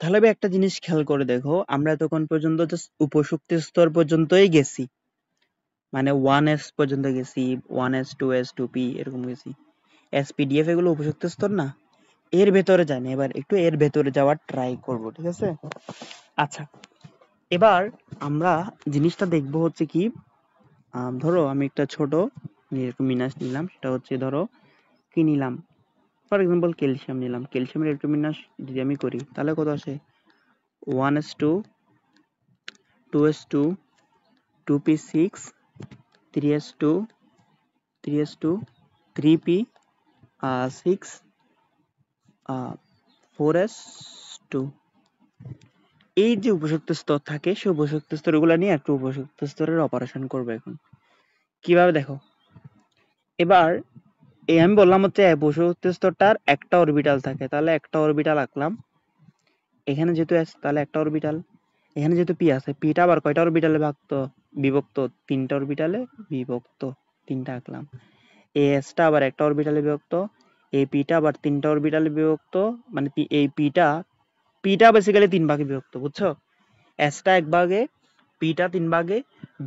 তাহলে একটা জিনিস খেয়াল করে দেখো, আমরা এতক্ষণ পর্যন্ত জাস্ট উপশক্তি স্তর পর্যন্তই গেছি, মানে 1s পর্যন্ত গেছি, 1s 2s 2p এরকম গেছি। SPDF এগুলো উপশক্তি স্তর না, এর ভেতরে যায়নি। এবার একটু এর ভেতরে যাওয়ার ট্রাই করব, ঠিক আছে? আচ্ছা, এবার আমরা জিনিসটা দেখবো হচ্ছে কি, ধরো আমি একটা ছোট এরকম বিন্যাস নিলাম, সেটা হচ্ছে ধরো কি নিলাম, ফর এক্সাম্পল ক্যালসিয়াম নিলাম। ক্যালসিয়ামের ইলেকট্রোবিন্যাস যদি আমি করি তাহলে কত আসে? 1s2 2s2 2p6 3s2 3s2 3p 6 4s2। এই যে উপশক্তি স্তর থাকে, সেই উপশক্তি স্তরগুলো নিয়ে একটু উপশক্তি স্তরের অপারেশন করবো এখন। কিভাবে দেখো, এবার এই আমি বললাম হচ্ছে উপশক্তি স্তরটার একটা অরবিটাল থাকে, তাহলে একটা অরবিটাল আঁকলাম। এখানে যেহেতু s, তাহলে একটা অরবিটাল। এখানে যেহেতু p আছে, পিটা আবার কয়টা অরবিটালে বিভক্ত? তিনটা অরবিটালে বিভক্ত, তিনটা আঁকলাম। এই s টা আবার একটা অরবিটালে বিভক্ত, এই p টা আবার তিনটা অরবিটালে বিভক্ত, মানে এই p টা বেসিক্যালি তিন ভাগে বিভক্ত, বুঝছো? s টা এক ভাগে, p টা তিন ভাগে,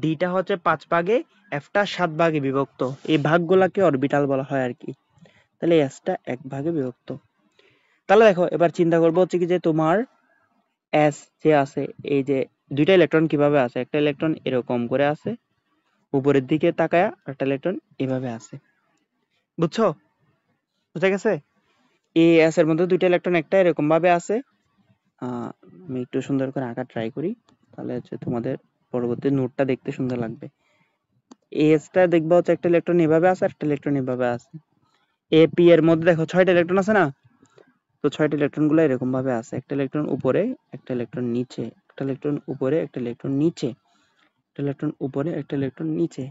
d টা হচ্ছে 5 ভাগে, f টা 7 ভাগে বিভক্ত। এই ভাগগুলাকে অরবিটাল বলা হয় আর কি। তাহলে s টা এক ভাগে বিভক্ত। তাহলে দেখো, এবার চিন্তা করবো হচ্ছে কি যে তোমার s যে আছে, এই যে দুইটা ইলেকট্রন কিভাবে আছে, একটা ইলেকট্রন এরকম করে আছে উপরের দিকে তাকায়া, একটা ইলেকট্রন এভাবে আছে, বুঝছো? বুঝা গেছে? এই s এর মধ্যে দুইটা ইলেকট্রন একটা এরকম ভাবে আছে। আমি একটু সুন্দর করে আঁকা ট্রাই করি, তাহলে হচ্ছে তোমাদের পরবর্তী নোটটা দেখতে সুন্দর লাগবে। s টা দেখবা হচ্ছে একটা ইলেকট্রন এভাবে আছে, একটা ইলেকট্রন এভাবে আছে। p এর মধ্যে দেখো 6টা ইলেকট্রন আছে না? তো 6টা ইলেকট্রন গুলো এরকম ভাবে আছে, একটা ইলেকট্রন উপরে, একটা ইলেকট্রন নিচে, একটা ইলেকট্রন উপরে, একটা ইলেকট্রন নিচে, একটা ইলেকট্রন উপরে, একটা ইলেকট্রন নিচে।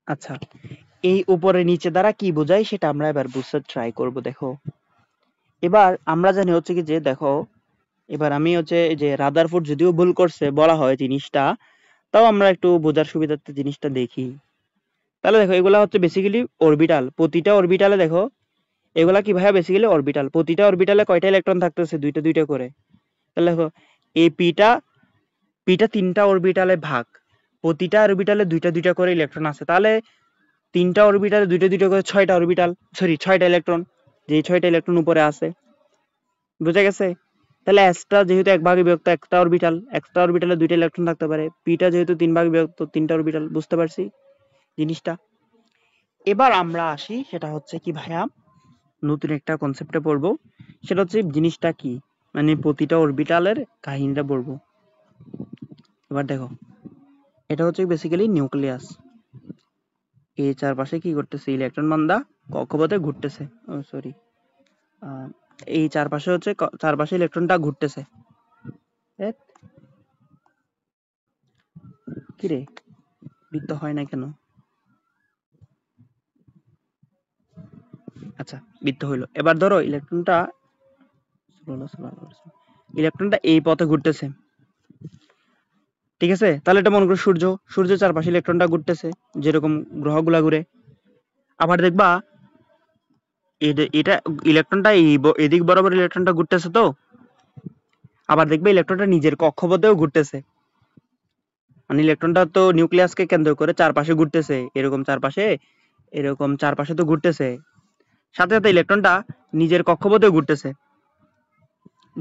আচ্ছা, এই উপরে নিচে দ্বারা কি বোঝায় সেটা আমরা এবার বুঝতে ট্রাই করব। দেখো, এবার আমরা জানি হচ্ছে কি যে দেখো, এবার আমি হচ্ছে এই যে রাদারফোর্ড যদিও ভুল করছে বলা হয় জিনিসটা, তাও আমরা একটু বোঝার সুবিধার্থে জিনিসটা দেখি। তাহলে দেখো, এগুলা হচ্ছে বেসিক্যালি অরবিটাল। প্রতিটা অরবিটালে দেখো, এগুলা কি ভাইয়া বেসিক্যালি অরবিটাল। প্রতিটা অরবিটালে কয়টা ইলেকট্রন থাকতেছে? দুইটা দুইটা করে। তাহলে দেখো, এই পিটা তিনটা অরবিটালে ভাগ, প্রতিটা অরবিটালে দুইটা দুইটা করে ইলেকট্রন আছে। তাহলে তিনটা অরবিটালে দুইটা দুইটা করে 6টা অরবিটাল, সরি 6টা ইলেকট্রন, যে 6টা ইলেকট্রন উপরে আছে। বুঝা গেছে? তাহলে এসটা যেহেতু এক ভাগে বিভক্ত, একটা অরবিটাল, একটা অরবিটালে দুইটা ইলেকট্রন থাকতে পারে। পিটা যেহেতু তিন ভাগে বিভক্ত, তিনটা অরবিটাল। বুঝতে পারছি জিনিসটা? এবার আমরা আসি, সেটা হচ্ছে কি ভাইয়া, নতুন একটা কনসেপ্টে পড়বো। সেটা হচ্ছে জিনিসটা কি, মানে প্রতিটা অরবিটালের কাহিনীটা পড়বো। এবার দেখো, এটা হচ্ছে বেসিক্যালি নিউক্লিয়াস। এই চারপাশে কি করতেছে? ইলেকট্রন বান্দা কক্ষপথে ঘুরতেছে। ও সরি, এই চারপাশে হচ্ছে চারপাশে ইলেকট্রনটা ঘুরতেছে। কিরে, বৃত্ত হয় না কেন? আচ্ছা, বৃত্ত হইলো। এবার ধরো ইলেকট্রনটা এই পথে ঘুরতেছে, ঠিক আছে? তাহলে এটা মনে করো সূর্যের চারপাশে ইলেকট্রনটা ঘুরতেছে, যেরকম গ্রহগুলা ঘুরে। আবার দেখবা এটা ইলেকট্রনটা এদিক বরাবর ইলেকট্রনটা ঘুরতেছে, তো আবার দেখবে ইলেকট্রনটা নিজের কক্ষপথেও ঘুরতেছে। মানে ইলেকট্রনটা তো নিউক্লিয়াসকে কেন্দ্র করে চারপাশে ঘুরতেছে, এরকম চারপাশে তো ঘুরতেছে, সাথে সাথে ইলেকট্রনটা নিজের কক্ষপথেও ঘুরতেছে।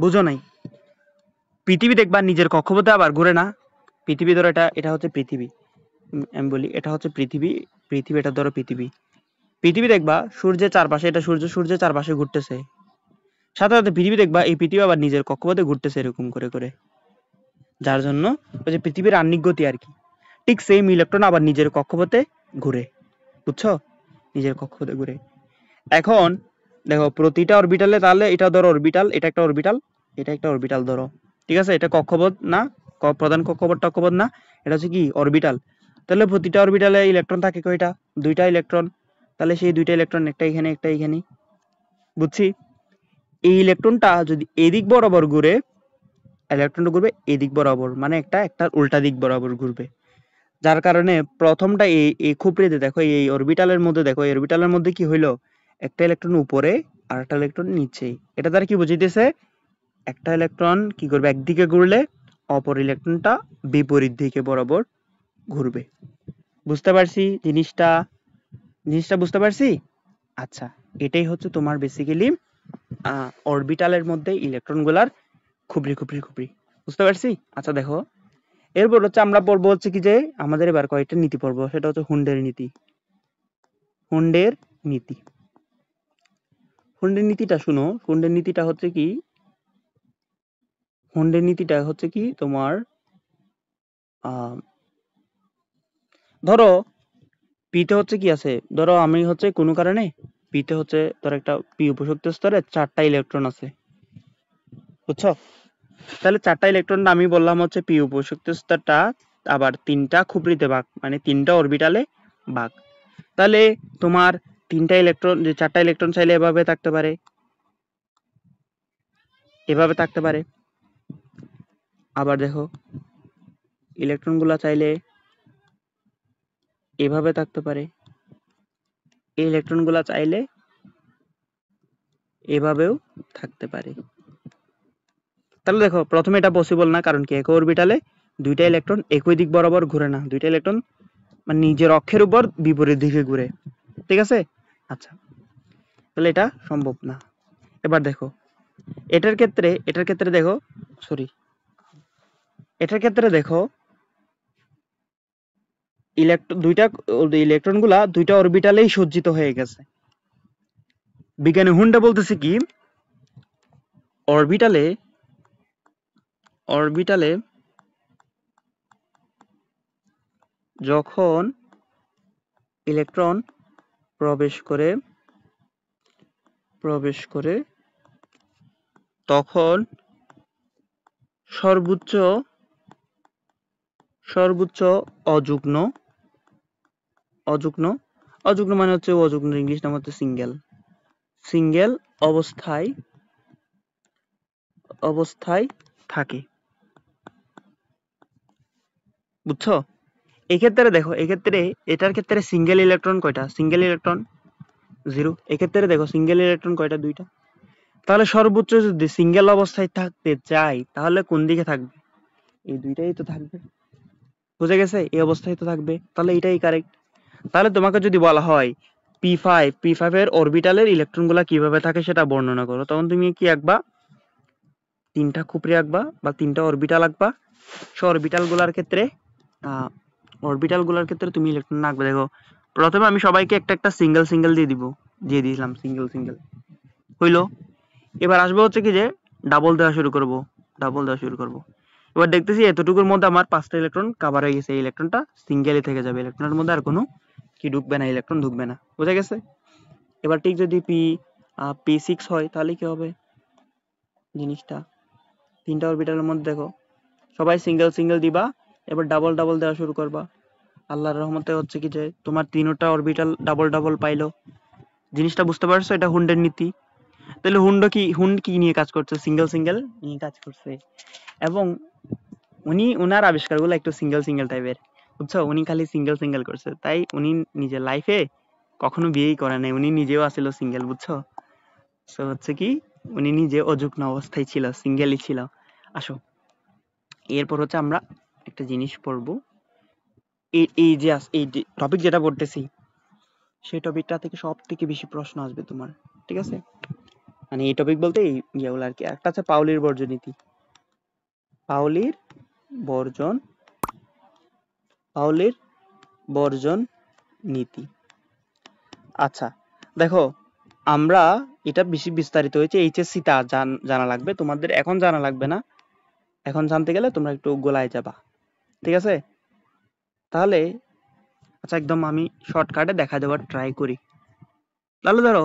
বুঝো নাই? পৃথিবী দেখবা নিজের কক্ষপথে আবার ঘুরে না? পৃথিবী ধরো, এটা হচ্ছে পৃথিবী, আমি বলি এটা হচ্ছে পৃথিবী, এটা ধরো পৃথিবী দেখবা সূর্যের চারপাশে, এটা সূর্যের চারপাশে ঘুরতেছে, সাথে সাথে পৃথিবী দেখবা এই পৃথিবী আবার নিজের কক্ষপথে ঘুরতেছে এরকম করে করে, যার জন্য ওই যে পৃথিবীর আহ্নিক গতি আর কি। ঠিক সেম ইলেকট্রন আবার নিজের কক্ষপথে ঘুরে, বুঝছো? নিজের কক্ষপথে ঘুরে। এখন দেখো, প্রতিটা অরবিটালে, তাহলে এটা ধরো অরবিটাল, এটা একটা অরবিটাল, এটা একটা অরবিটাল ধরো, ঠিক আছে? এটা কক্ষপথ না, প্রধান কক্ষপথ না, এটা হচ্ছে কি অরবিটাল। তাহলে প্রতিটা অরবিটালে ইলেকট্রন থাকে কয়টা? দুইটা ইলেকট্রন। তাহলে সেই দুইটা ইলেকট্রন, একটা এখানে একটা এখানে, বুঝছি? এই ইলেকট্রনটা যদি এদিক বরাবর ঘুরে, ইলেকট্রনটা ঘুরবে এই দিক বরাবর, মানে একটা উল্টা দিক বরাবর ঘুরবে। যার কারণে প্রথমটা এই খুপড়িতে দেখো, এই অরবিটালের মধ্যে দেখো, এই অরবিটালের মধ্যে কি হইলো, একটা ইলেকট্রন উপরে আর একটা ইলেকট্রন নিচে। এটা দ্বারা কি বুঝাইতেছে, একটা ইলেকট্রন কি করবে, একদিকে ঘুরলে অপর ইলেকট্রনটা বিপরীত দিকে বরাবর ঘুরবে। বুঝতে পারছি জিনিসটা? বুঝতে পারছি। আচ্ছা, এটাই হচ্ছে তোমার বেসিক্যালি অরবিটালের মধ্যে ইলেকট্রন গুলার খুপড়ি খুপড়ি খুপড়ি। বুঝতে পারছি। আচ্ছা দেখো, এরপর হচ্ছে আমরা পড়বো হচ্ছে কি যে আমাদের এবার কয়েকটা নীতি পড়বো, সেটা হচ্ছে হুন্ডের নীতি। হুন্ডের নীতি, হুন্ডের নীতিটা শুনো। হুন্ডের নীতিটা হচ্ছে কি, হুন্ডের নীতিটা হচ্ছে কি তোমার, আহ ধরো পিতে হচ্ছে কি আছে, ধরো আমি হচ্ছে কোনো কারণে পিতে হচ্ছে ধর একটা পি উপশক্তি স্তরে 4টা ইলেকট্রন আছে, বুঝছো? তাহলে 4টা ইলেকট্রন আমি বললাম হচ্ছে পি উপশক্তি স্তরটা আবার 3টা খুপড়িতে ভাগ, মানে 3টা অরবিটালে ভাগ। তাহলে তোমার 3টা ইলেকট্রন, যে 4টা ইলেকট্রন চাইলে এভাবে থাকতে পারে, এভাবে থাকতে পারে। আবার দেখো ইলেকট্রন গুলা চাইলে এভাবে থাকতে পারে, এই ইলেকট্রন গুলা চাইলে এভাবেও থাকতে পারে। তাহলে দেখো প্রথমে এটা পসিবল না, কারণ কি একই অরবিটালে দুইটা ইলেকট্রন একই দিক বরাবর ঘুরে না, দুইটা ইলেকট্রন মানে নিজের অক্ষের উপর বিপরীত দিকে ঘুরে। ঠিক আছে। আচ্ছা, তাহলে এটা সম্ভব না। এবার দেখো এটার ক্ষেত্রে দেখো, সরি, এটার ক্ষেত্রে দেখো দুইটা ইলেকট্রন গুলা দুইটা অরবিটালেই সজ্জিত হয়ে গেছে। বিজ্ঞানী হুন্ডা বলতেছে কি, অরবিটালে অরবিটালে যখন ইলেকট্রন প্রবেশ করে তখন সর্বোচ্চ সর্বোচ্চ অযুগ্ন অযুগ্ন অযুগ্ন মানে হচ্ছে অযুগ্ন, ইংলিশ নাম হচ্ছে সিঙ্গেল, সিঙ্গেল অবস্থায় থাকে। বুঝছো? এক্ষেত্রে দেখো, এটার ক্ষেত্রে সিঙ্গেল ইলেকট্রন কয়টা, সিঙ্গেল ইলেকট্রন 0। এক্ষেত্রে দেখো সিঙ্গেল ইলেকট্রন কয়টা, 2টা। তাহলে সর্বোচ্চ যদি সিঙ্গেল অবস্থায় থাকতে চাই তাহলে কোন দিকে থাকবে, এই দুইটাই তো থাকবে। বুঝে গেছে? এই অবস্থায় তো থাকবে, তাহলে এটাই কারেক্ট। তাহলে তোমাকে যদি বলা হয় পি ফাইভ এর অরবিটালের ইলেকট্রন গুলা কিভাবে থাকে সেটা বর্ণনা করো, তখন তুমি কি আঁকবা, 3টা খুপড়ি আঁকবা বা 3টা অরবিটাল আঁকবা। সো অরবিটাল গুলার ক্ষেত্রে তুমি ইলেকট্রন আঁকবে। দেখো প্রথমে আমি সবাইকে একটা একটা সিঙ্গেল সিঙ্গেল দিয়ে দিলাম, সিঙ্গেল সিঙ্গেল হইলো। এবার আসবে হচ্ছে কি যে ডাবল দেওয়া শুরু করব। এবার দেখতেছি এতটুকুর মধ্যে আমার 5টা ইলেকট্রন কভার হয়ে গেছে, এই ইলেকট্রনটা সিঙ্গেলই থেকে যাবে, ইলেকট্রনের মধ্যে আর কোনো কি ঢুকবে না, ইলেকট্রন ঢুকবে না। বুঝা গেছে? এবার ঠিক যদি পি6 হয় তাহলে কি হবে জিনিসটা, 3টা অরবিটালের মধ্যে দেখো সবাই সিঙ্গেল সিঙ্গেল দিবা, এবার ডাবল ডাবল দেওয়া শুরু করবা। আল্লাহর রহমতে হচ্ছে কি যে তোমার 3টা অরবিটাল ডাবল ডাবল পাইলো। জিনিসটা বুঝতে পারছো? এটা হুন্ডের নীতি। তাহলে হুন্ড কি নিয়ে কাজ করছে, সিঙ্গেল সিঙ্গেল নিয়ে কাজ করছে। এবং উনার আবিষ্কারগুলো একটু সিঙ্গেল সিঙ্গেল টাইপের, বুঝছো? উনি খালি সিঙ্গেল সিঙ্গেল করছে, তাই উনি নিজের লাইফে কখনো বিয়েই করে নাই, উনি নিজেও আসিল সিঙ্গেল, বুঝছো? সো হচ্ছে কি উনি নিজে অযুগ্ন অবস্থায় ছিল, সিঙ্গেলই ছিল। আসো, এরপর হচ্ছে আমরা একটা জিনিস পড়বো। এই যে টপিক যেটা পড়তেছি সেই টপিকটা থেকে সব থেকে বেশি প্রশ্ন আসবে তোমার। ঠিক আছে? মানে এই টপিক বলতে এই ইয়েগুলো আর কি। একটা আছে পাউলির বর্জন নীতি। পাউলির বর্জন পাউলির বর্জন নীতি। আচ্ছা দেখো, আমরা এটা বেশি বিস্তারিত হয়েছে এইচএসসি তে জানা লাগবে, তোমাদের এখন জানা লাগবে না। এখন জানতে গেলে তোমরা একটু গোলায় যাবা। ঠিক আছে? তাহলে আচ্ছা, একদম আমি শর্টকাটে দেখা দেওয়ার ট্রাই করি। তাহলে ধরো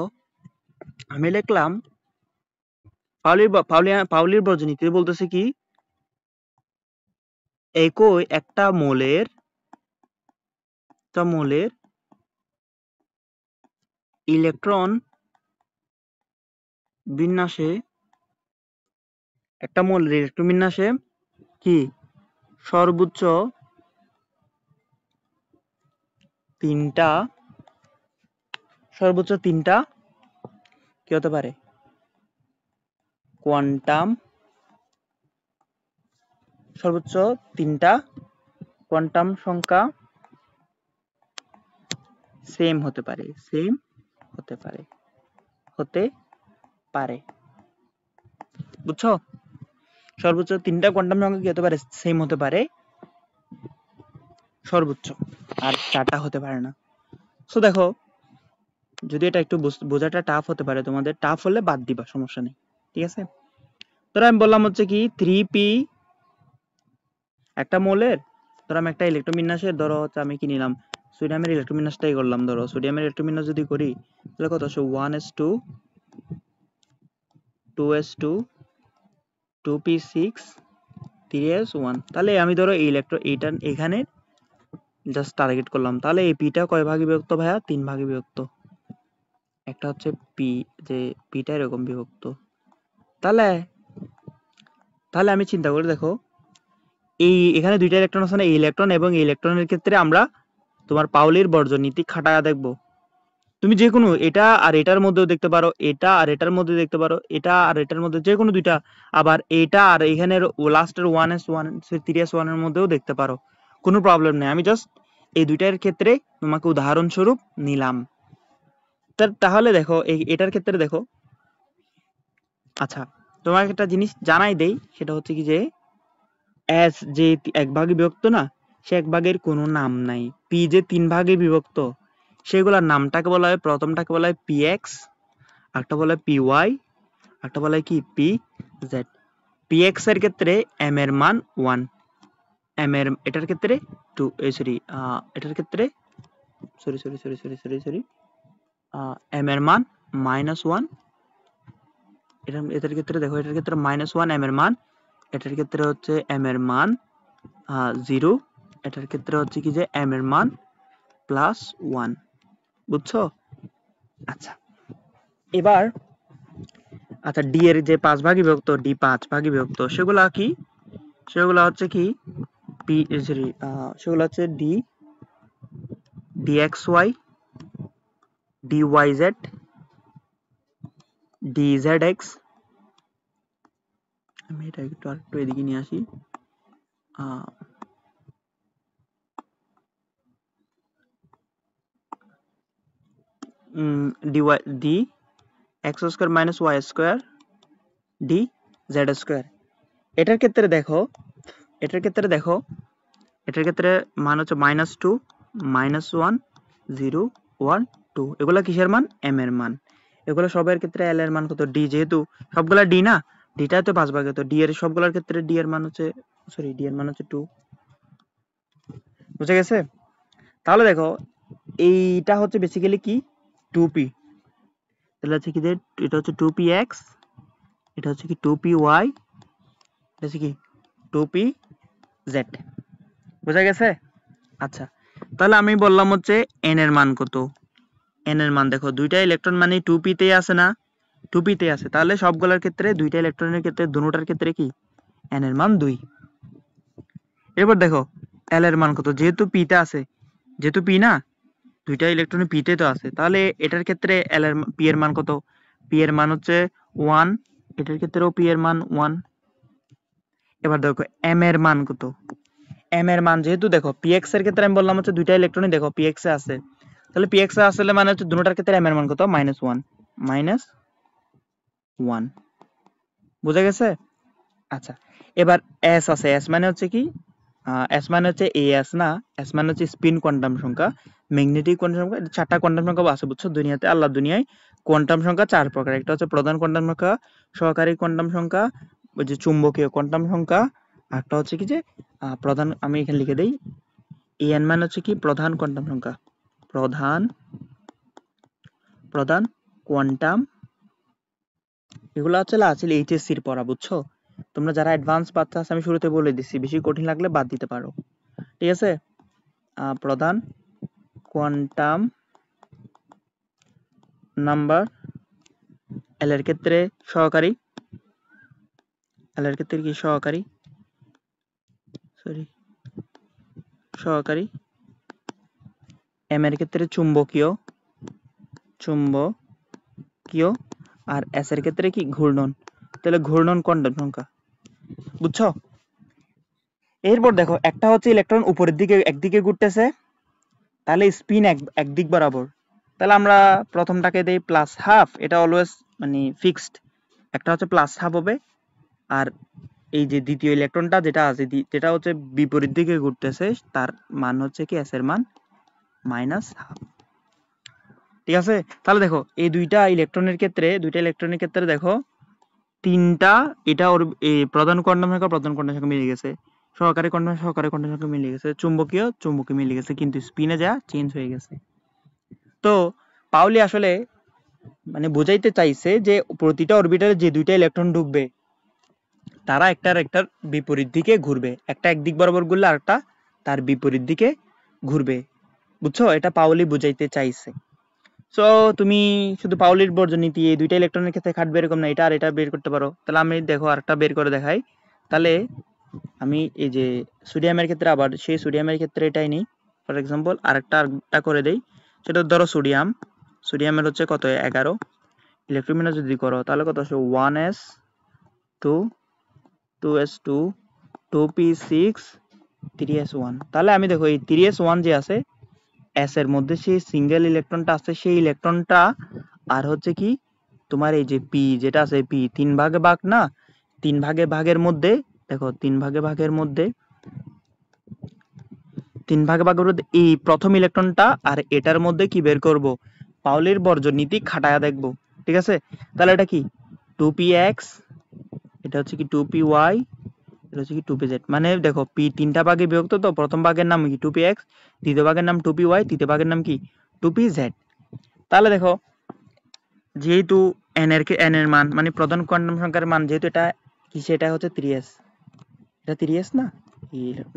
আমি লিখলাম পাউলির বর্জন নীতি বলতেছে কি, একই একটা মৌলের ইলেকট্রন বিন্যাসে একটা মৌলের ইলেকট্রন বিন্যাসে কি সর্বোচ্চ তিনটা কি হতে পারে সর্বোচ্চ তিনটা কোয়ান্টাম সংখ্যা সেম হতে পারে বুঝছো? সর্বোচ্চ তিনটা কোয়ান্টাম সংখ্যা কি হতে পারে সেম হতে পারে সর্বোচ্চ, আর চারটা হতে পারে না। সো দেখো, যদি এটা একটু বোঝাটা টাফ হতে পারে তোমাদের, টাফ হলে বাদ দিবা, সমস্যা নেই, ঠিক আছে? ধরো আমি বললাম হচ্ছে কি 3p একটা মৌলের, ধরো আমি একটা ইলেকট্রন বিন্যাসের, ধরো হচ্ছে আমি কি নিলাম সোডিয়ামের ইলেকট্রন বিন্যাসটাই করলাম। ধরো সোডিয়ামের ইলেকট্রন বিন্যাস যদি করি তাহলে কত আসে 1s2 2s2 2p6 3s1। তাহলে আমি ধরো এই এইটা এখানে জাস্ট টার্গেট করলাম, তাহলে এই পিটা কয় ভাগে বিভক্ত ভাইয়া? 3 ভাগে বিভক্ত। একটা হচ্ছে পি, যে পিটা এরকম বিভক্ত। তাহলে তাহলে আমি চিন্তা করে দেখো, এই এখানে দুইটা ইলেকট্রন আছে না, এই ইলেকট্রন এবং এই ইলেকট্রনের ক্ষেত্রে আমরা তোমার পাউলির বর্জন নীতি খাটায়া দেখবো। তুমি যে কোনো এটা আর এটার মধ্যেও দেখতে পারো, এটা আর এটার মধ্যে দেখতে পারো, এটা আর এটার মধ্যে যে কোনো দুইটা, আবার এটা আর এখানের লাস্টের 1s1 3s1 এর মধ্যেও দেখতে পারো, কোনো প্রবলেম নেই। আমি জাস্ট এই দুইটার ক্ষেত্রে তোমাকে উদাহরণস্বরূপ নিলাম। তাহলে দেখো এটার ক্ষেত্রে দেখো, আচ্ছা তোমাকে একটা জিনিস জানাই দেই, সেটা হচ্ছে কি যে এস যে এক ভাগে বিভক্ত না, সে এক ভাগের কোনো নাম নাই। পি যে 3 ভাগে বিভক্ত, সেগুলোর নামটাকে বলা হয়, প্রথমটাকে বলা হয় px, একটা বলা হয় py, একটা বলা হয় কি pz। px এর ক্ষেত্রে m এর মান 1, m এর এটার ক্ষেত্রে 2, সরি এটার ক্ষেত্রে সরি m এর মান -1, এটার ক্ষেত্রে দেখো, এটার ক্ষেত্রে -1 m এর মান, এটার ক্ষেত্রে হচ্ছে m এর মান 0, এটার ক্ষেত্রে হচ্ছে কি যে m এর মান +1, বুঝছো? আচ্ছা এবার আচ্ছা ডি এর যে 5 ভাগে বিভক্ত, ডি 5 ভাগে বিভক্ত, সেগুলা কি? সেগুলা হচ্ছে কি পি সরি সেগুলা হচ্ছে ডি dxy dyz dzx। আমি এটা একটু আরেকটু এদিকে নিয়ে আসি। dy d x square minus y square D Z square. এটার ক্ষেত্রে দেখো, এটার ক্ষেত্রে মান হচ্ছে -2 -1 0 1 2। এগুলা কিসের মান? m এর মান। এগুলো সবের ক্ষেত্রে l এর মান কত? d, যেহেতু সবগুলা d না, ডিটা তো 5 ভাগে, তো d এর সবগুলোর ক্ষেত্রে d এর মান হচ্ছে 2। বুঝে গেছে? তাহলে দেখো এইটা হচ্ছে বেসিক্যালি কি 2p, তাহলে হচ্ছে কি যে এটা হচ্ছে 2px, এটা হচ্ছে কি 2py, এটা হচ্ছে কি 2pz। বুঝা গেছে? আচ্ছা তাহলে আমি বললাম হচ্ছে n এর মান কত। n এর মান দেখো, দুইটা ইলেকট্রন মানে 2p তে আছে না, 2p তে আছে, তাহলে সবগুলোর ক্ষেত্রে দুইটা ইলেকট্রনের ক্ষেত্রে দুটোটার ক্ষেত্রে কি n এর মান 2। এরপর দেখো l এর মান কত, যেহেতু p তে আছে, যেহেতু p না, দুইটা ইলেকট্রন p তে তো আছে, তাহলে এটার ক্ষেত্রে l এর p এর মান কত? p এর মান হচ্ছে 1, এটার ক্ষেত্রেও p এর মান 1। এবার দেখো m এর মান কত? m এর মান যেহেতু দেখো px এর ক্ষেত্রে আমি বললাম হচ্ছে দুইটা ইলেকট্রনই দেখো px এ আছে, তাহলে px এ আসলে মানে হচ্ছে দুটোটার ক্ষেত্রে m এর মান কত? -1। বুঝা গেছে? আচ্ছা এবার s আছে, s মানে হচ্ছে কি s মানে হচ্ছে as না, s মানে হচ্ছে স্পিন কোয়ান্টাম সংখ্যা, ম্যাগনেটিক কোয়ান্টাম সংখ্যা। চারটা কোয়ান্টাম সংখ্যা আছে, বুঝছো? দুনিয়াতে, আল্লাহর দুনিয়ায় কোয়ান্টাম সংখ্যা 4 প্রকার। একটা হচ্ছে প্রধান কোয়ান্টাম সংখ্যা, সহকারী কোয়ান্টাম সংখ্যা, ওই যে চুম্বকীয় কোয়ান্টাম সংখ্যা, আরটা হচ্ছে কি যে প্রধান, আমি এখানে লিখে দেই, an মানে হচ্ছে কি প্রধান কোয়ান্টাম সংখ্যা, প্রধান কোয়ান্টাম। এগুলো হচ্ছে এইচএসসি এর পড়া, বুঝছো? তোমরা যারা অ্যাডভান্স বাচ্চা আছে, আমি শুরুতে বলে দিচ্ছি, বেশি কঠিন লাগলে বাদ দিতে পারো, ঠিক আছে? প্রধান কোয়ান্টাম নাম্বার, এল এর ক্ষেত্রে সহকারী, এল এর ক্ষেত্রে কি সহকারী, সহকারী। এম এর ক্ষেত্রে চুম্বকীয়, আর এস এর ক্ষেত্রে কি ঘূর্ণন। তাহলে ঘূর্ণন কোয়ান্টাম সংখ্যা, বুঝছো? এরপর দেখো, একটা হচ্ছে ইলেকট্রন উপরের দিকে একদিকে ঘুরতেছে, তাহলে স্পিন একদিক বরাবর। তাহলে আমরা প্রথমটাকে দেই প্লাস হাফ, এটা অলওয়েজ মানে ফিক্সড, একটা হচ্ছে প্লাস হাফ হবে। আর এই যে দ্বিতীয় ইলেকট্রনটা যেটা আছে, যেটা হচ্ছে বিপরীত দিকে ঘুরতেছে, তার মান হচ্ছে কি এস এর মান মাইনাস হাফ। ঠিক আছে? তাহলে দেখো এই দুইটা ইলেকট্রনের ক্ষেত্রে দেখো তিনটা, এটা ওর প্রধান কোয়ান্টাম সংখ্যা মিলে গেছে, সহকারী কোয়ান্টাম সংখ্যা মিলে গেছে, চুম্বকীয় মিলে গেছে, কিন্তু স্পিনে যা চেঞ্জ হয়ে গেছে। তো পাউলি আসলে মানে বোঝাইতে চাইছে যে প্রতিটা অরবিটালে যে দুইটা ইলেকট্রন ঢুকবে তারা একটার বিপরীত দিকে ঘুরবে, একটা একদিক বরাবর ঘুরলে আরেকটা তার বিপরীত দিকে ঘুরবে। বুঝছো? এটা পাউলি বুঝাইতে চাইছে। সো তুমি শুধু পাউলির বর্জনীতি এই দুইটা ইলেকট্রনের ক্ষেত্রে খাটবে এরকম না, এটা আর এটা বের করতে পারো। তাহলে আমি দেখো আরেকটা বের করে দেখাই। তাহলে আমি এই যে সোডিয়ামের ক্ষেত্রে আবার সেই সোডিয়ামের ক্ষেত্রে এটাই নিই, ফর এক্সাম্পল আরেকটা করে দেই। সেটা ধরো সোডিয়ামের হচ্ছে কত 11 ইলেকট্রোমিনা যদি করো তাহলে কত আসে 1s2 2s2 2p6 3s1। তাহলে আমি দেখো এই 3s1 যে আছে এস এর মধ্যে সেই সিঙ্গেল ইলেকট্রনটা আছে, সেই ইলেকট্রনটা আর হচ্ছে কি তোমার এই যে পি যেটা আছে, পি তিন ভাগে ভাগ না, তিন ভাগে ভাগের মধ্যে দেখো তিন ভাগে ভাগের মধ্যে এই প্রথম ইলেকট্রনটা আর এটার মধ্যে কি বের করব, পাউলির বর্জনীতি খাটায়া দেখব। ঠিক আছে? তাহলে এটা কি 2px, এটা হচ্ছে কি 2py, এটা হচ্ছে কি 2pz। মানে দেখো পি তিনটা ভাগে বিভক্ত, তো প্রথম ভাগের নাম কি 2px, দ্বিতীয় ভাগের নাম 2py, তৃতীয় ভাগের নাম কি 2pz। তাহলে দেখো যেহেতু এন এর মান মানে প্রধান কোয়ান্টাম সংখ্যার মান, যেহেতু এটা কি সেটা হচ্ছে 3s, এটা 3s না,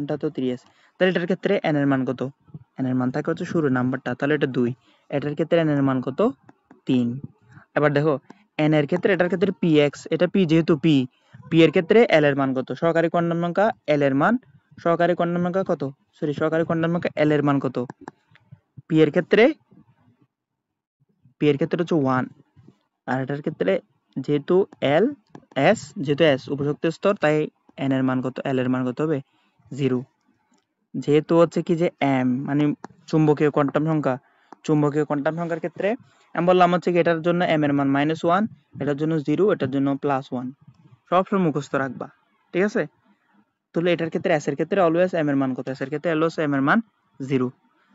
এটা তো 3s। তাহলে এটার ক্ষেত্রে এন এর মান কত? এন এর মান থাকে হচ্ছে শুরু নাম্বারটা, তাহলে এটা 2। এটার ক্ষেত্রে এন এর মান কত? 3। এবার দেখো এন এর ক্ষেত্রে এটার ক্ষেত্রে px, এটা p যেহেতু p এর ক্ষেত্রে এল এর মান কত? সহকারী কোয়ান্টাম সংখ্যা এল এর মান, সহকারী কোয়ান্টাম সংখ্যা কত? সহকারী কোয়ান্টাম সংখ্যা এল এর মান কত? p এর ক্ষেত্রে হচ্ছে 1, আর এটার ক্ষেত্রে যেহেতু এল এস, যেহেতু এস উপশক্তি স্তর, তাই এন এর মান কত? এল এর মান কত হবে? 0। যেহেতু হচ্ছে কি যে এম মানে চুম্বকীয় কোয়ান্টাম সংখ্যার ক্ষেত্রে আমি বললাম হচ্ছে কি এটার জন্য এম এর মান -1, এটার জন্য 0, এটার জন্য +1, সবসময় মুখস্থ রাখবা। ঠিক আছে? তাহলে এটার ক্ষেত্রে এস এর ক্ষেত্রে অলওয়েজ এম এর মান কত? এস এর ক্ষেত্রে অলওয়েজ এম এর মান 0।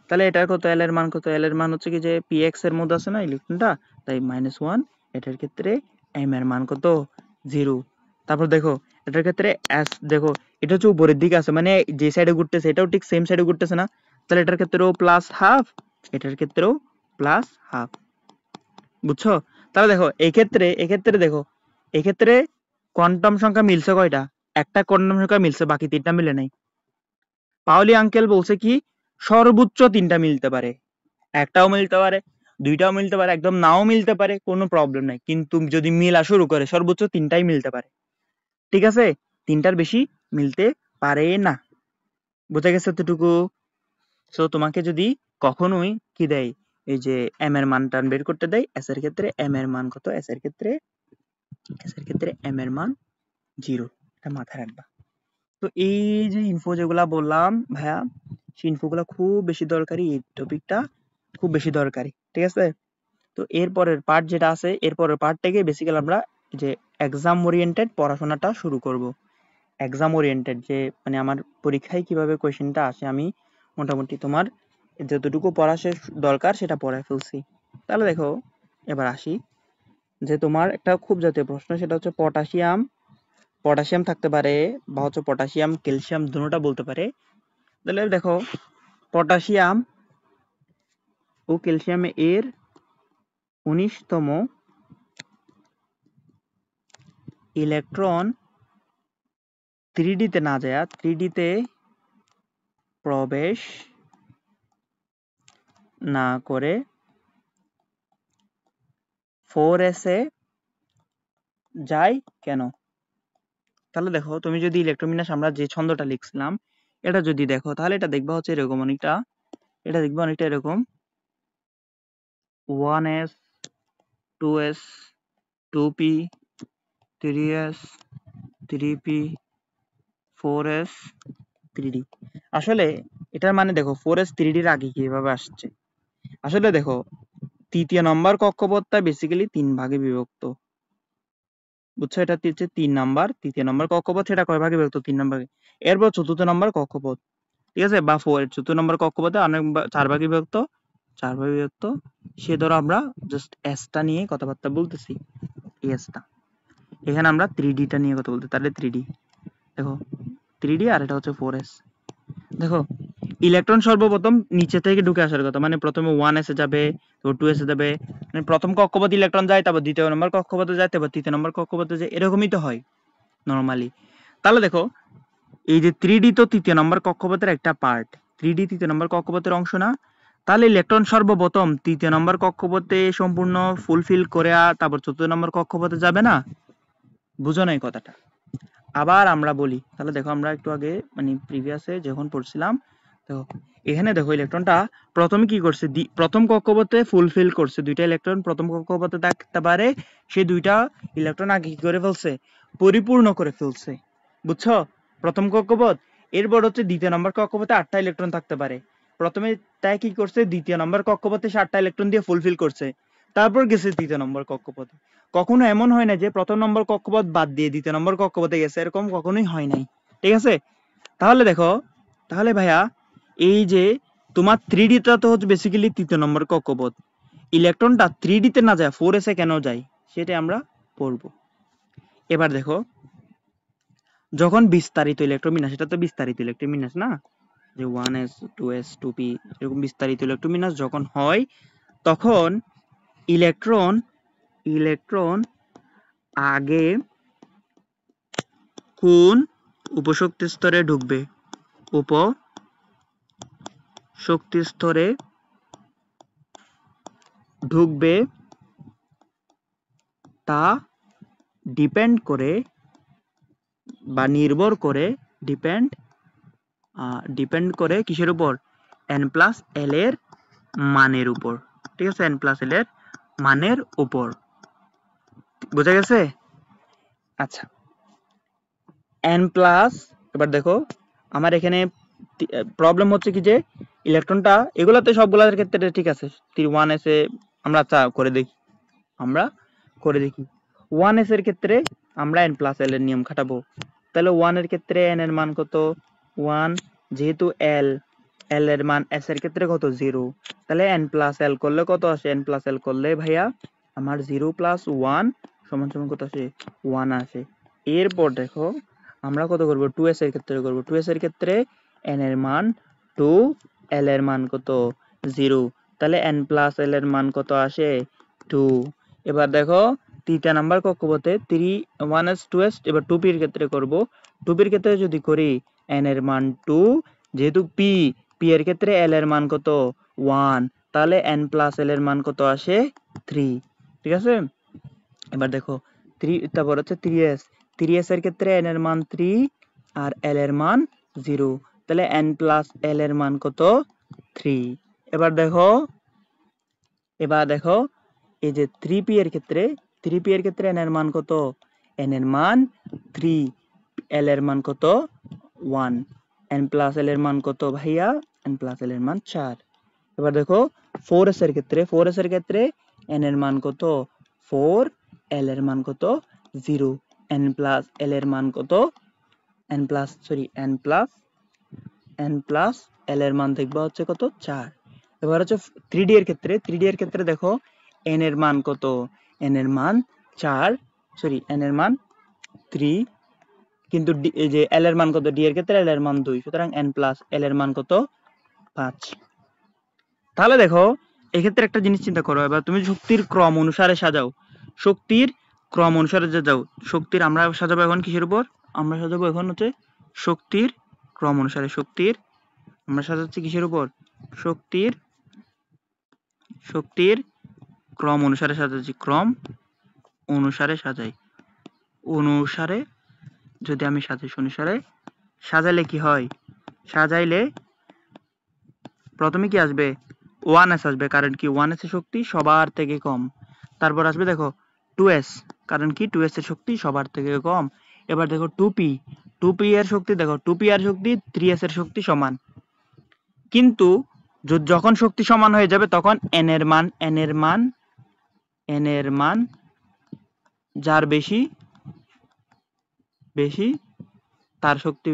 তাহলে এটার কত? এল এর মান কত? এল এর মান হচ্ছে কি যে px এর মধ্যে আছে না ইলেকট্রনটা, তাই -1। এটার ক্ষেত্রে এম এর মান কত? 0। তারপর দেখো এটার ক্ষেত্রে এস, দেখো এটা হচ্ছে উপরের দিকে আছে, মানে যে সাইডে ঘুরতেছে এটাও ঠিক সেম সাইডে ঘুরতেছে না, তাহলে এটার ক্ষেত্রেও +12, এটার ক্ষেত্রেও +12। বুঝছো? তাহলে দেখো এক্ষেত্রে দেখো এক্ষেত্রে কোয়ান্টাম সংখ্যা মিলছে কয়টা? একটা কোয়ান্টাম সংখ্যা মিলছে, বাকি তিনটা মিলে নাই। পাওলি আঙ্কেল বলছে কি সর্বোচ্চ তিনটা মিলতে পারে, একটাও মিলতে পারে, দুইটাও মিলতে পারে, একদম নাও মিলতে পারে, কোনো প্রবলেম নাই, কিন্তু যদি মিলা শুরু করে সর্বোচ্চ তিনটাই মিলতে পারে। ঠিক আছে? তিনটার বেশি মিলতে পারে না। বোঝা গেছে এতটুকু? সো তোমাকে যদি কখনোই কি দেয় এই যে এম এর মান টান বের করতে দেয়, এস এর ক্ষেত্রে এম এর মান কত? এস এর ক্ষেত্রে এম এর মান 0, এটা মাথায় রাখবা। তো এই যে ইনফো যেগুলা বললাম ভাইয়া, সেই ইনফোগুলা খুব বেশি দরকারি, এই টপিকটা খুব বেশি দরকারি। ঠিক আছে? তো এরপরের পার্ট যেটা আছে, এরপরের পার্ট থেকে বেসিক্যালি আমরা যে এক্সাম ওরিয়েন্টেড পড়াশোনাটা শুরু করব। এক্সাম ওরিয়েন্টেড যে মানে আমার পরীক্ষায় কিভাবে কোয়েশ্চেনটা আসে, আমি মোটামুটি তোমার যতটুকু পড়া শেষ দরকার সেটা পড়ায় ফেলছি। তাহলে দেখো এবার আসি যে তোমার একটা খুব জাতীয় প্রশ্ন, সেটা হচ্ছে পটাশিয়াম থাকতে পারে বা হচ্ছে পটাশিয়াম ক্যালসিয়াম দুটোটা বলতে পারে। তাহলে দেখো পটাশিয়াম ও ক্যালসিয়াম এর 19তম ইলেকট্রন 3D তে না যায় 3D তে প্রবেশ না করে 4s এ যায় কেন? তাহলে দেখো তুমি যদি ইলেকট্রোবিন্যাস আমরা যে ছন্দটা লিখছিলাম এটা যদি দেখো তাহলে এটা দেখবা হচ্ছে এরকম অনেকটা, এটা দেখবা অনেকটা এরকম 1s 2s 2p 3s 3p 4s 3d। আসলে এটার মানে দেখো 4s 3d এর আগে কিভাবে আসছে, আসলে দেখো তৃতীয় নম্বর কক্ষপথটা বেসিক্যালি 3 ভাগে বিভক্ত, বুঝছো? এটা হচ্ছে 3 নাম্বার, তৃতীয় নম্বর কক্ষপথ সেটা কয় ভাগে বিভক্ত? 3 ভাগে। এরপর চতুর্থ নম্বর কক্ষপথ, ঠিক আছে, বা 4 চতুর্থ নম্বর কক্ষপথে অনেক 4 ভাগে বিভক্ত, 4 ভাগে বিভক্ত। সে ধরো আমরা জাস্ট এস টা নিয়ে কথাবার্তা বলতেছি, এস টা। এখানে আমরা 3D টা নিয়ে কথা বলতে, তাহলে 3D দেখো 3D আর এটা হচ্ছে 4s। দেখো ইলেকট্রন সর্বপ্রথম নিচে থেকে ঢুকে আসার কথা, মানে প্রথমে 1s এ যাবে, তারপর 2s এ যাবে, মানে প্রথম কক্ষপথে ইলেকট্রন যায়, তারপর দ্বিতীয় নম্বর কক্ষপথে যায়, তারপর তৃতীয় নম্বর কক্ষপথে যায়, এরকমই তো হয় নরমালি। তাহলে দেখো এই যে 3D তো তৃতীয় নম্বর কক্ষপথের একটা পার্ট, 3D তৃতীয় নম্বর কক্ষপথের অংশ না? তাহলে ইলেকট্রন সর্বপ্রথম তৃতীয় নম্বর কক্ষপথে সম্পূর্ণ ফুলফিল করে তারপর চতুর্থ নম্বর কক্ষপথে যাবে না? বুঝো না এই কথাটা? আবার আমরা বলি, তাহলে দেখো আমরা একটু আগে মানে প্রিভিয়াসে যখন পড়ছিলাম, দেখো এখানে দেখো ইলেকট্রনটা প্রথমে কি করছে, প্রথম কক্ষপথে ফুলফিল করছে, দুইটা ইলেকট্রন প্রথম কক্ষপথে থাকতে পারে, সেই দুইটা ইলেকট্রন আগে কি করে ফেলছে, পরিপূর্ণ করে ফেলছে, বুঝছো? প্রথম কক্ষপথ। এরপর হচ্ছে দ্বিতীয় নম্বর কক্ষপথে 8টা ইলেকট্রন থাকতে পারে, প্রথমে তাই কি করছে, দ্বিতীয় নম্বর কক্ষপথে 7টা ইলেকট্রন দিয়ে ফুলফিল করছে, তারপর গেছে তৃতীয় নম্বর কক্ষপথে। কখনো এমন হয় না যে প্রথম নম্বর কক্ষপথ বাদ দিয়ে দ্বিতীয় নম্বর কক্ষপথে গেছে, এরকম কখনোই হয় নাই, ঠিক আছে? তাহলে দেখো, তাহলে ভাইয়া এই যে তোমার 3D টা তো হচ্ছে বেসিক্যালি তৃতীয় নম্বর কক্ষপথ, ইলেকট্রনটা 3D তে না যায় 4s এ কেন যায় সেটা আমরা পড়বো। এবার দেখো যখন বিস্তারিত ইলেকট্রোবিন্যাস, এটা তো বিস্তারিত ইলেকট্রোবিন্যাস না, যে 1s 2s 2p এরকম বিস্তারিত ইলেকট্রোবিন্যাস যখন হয়, তখন ইলেকট্রন ইলেকট্রন আগে কোন উপশক্তি স্তরে ঢুকবে, উপশক্তি স্তরে ঢুকবে তা ডিপেন্ড করে বা নির্ভর করে, ডিপেন্ড করে কিসের উপর, n+l এর মানের উপর, ঠিক আছে, n+l এর মানের উপর, বোঝা গেছে? আচ্ছা n+, এবার দেখো আমার এখানে প্রবলেম হচ্ছে কি যে ইলেকট্রনটা এগুলাতে সবগুলোর ক্ষেত্রে ঠিক আছে, 1s এ আমরা করে দেখি, আমরা করে দেখি 1s এর ক্ষেত্রে আমরা n+l এর নিয়ম খাটাবো। তাহলে 1 এর ক্ষেত্রে n এর মান কত 1, যেহেতু l এর মান s এর ক্ষেত্রে কত 0, তাহলে n+l করলে কত আসে, n+l করলে ভাইয়া আমার 0 + 1 সমান সমান কত আসে 1 আসে। এরপর দেখো আমরা কত করব, 2s এর ক্ষেত্রে করব, 2s এর ক্ষেত্রে n এর মান 2, l এর মান কত 0, তাহলে n+l এর মান কত আসে 2। এবার দেখো তৃতীয় নাম্বার কক্ষপথে 1s 2s, এবার 2p এর ক্ষেত্রে করব, 2p এর ক্ষেত্রে যদি করি n এর মান 2, যেহেতু p এর ক্ষেত্রে l এর মান কত 1, তাহলে n+l এর মান কত আসে 3, ঠিক আছে? এবার দেখো 3, তারপর হচ্ছে 3s এর ক্ষেত্রে n এর মান 3 আর l এর মান 0, তাহলে n+l এর মান কত 3। এবার দেখো এই যে 3p এর ক্ষেত্রে n এর মান কত, n এর মান 3, l এর মান কত 1, n+l এর মান কত ভাইয়া, n+l এর মান 4। এবার দেখো 4s এর ক্ষেত্রে n এর মান কত 4, l এর মান কত 0, n+l এর মান কত, n+l এর মান দেখবা হচ্ছে কত 4। এবার হচ্ছে 3d এর ক্ষেত্রে দেখো n এর মান কত, n এর মান 4, n এর মান 3, কিন্তু এই যে l এর মান কত, d এর ক্ষেত্রে l এর মান 2, সুতরাং n+l এর মান কত 5। তাহলে দেখো এক্ষেত্রে একটা জিনিস চিন্তা করো, এবার তুমি শক্তির ক্রম অনুসারে সাজাও, শক্তির ক্রম অনুসারে সাজাও, শক্তির আমরা সাজাবো এখন কিসের উপর, আমরা সাজাবো এখন হচ্ছে শক্তির ক্রম অনুসারে, আমরা সাজাচ্ছি কিসের উপর, শক্তির ক্রম অনুসারে সাজাচ্ছি, ক্রম অনুসারে সাজাই, অনুসারে যদি আমি সাজেশ অনুসারে সাজাইলে কি হয়, সাজাইলে প্রথমে কি আসবে, 1s আসবে, কারণ কি 1s এর শক্তি সবার থেকে কম। তারপর আসবে দেখো 2s, কারণ কি 2s এর শক্তি সবার থেকে কম। এবার দেখো 2p, 2p এর শক্তি দেখো 2p এর শক্তি 3s এর শক্তি সমান। কিন্তু যখন শক্তি সমান হয়ে যাবে তখন n এর মান যার বেশি তার শক্তি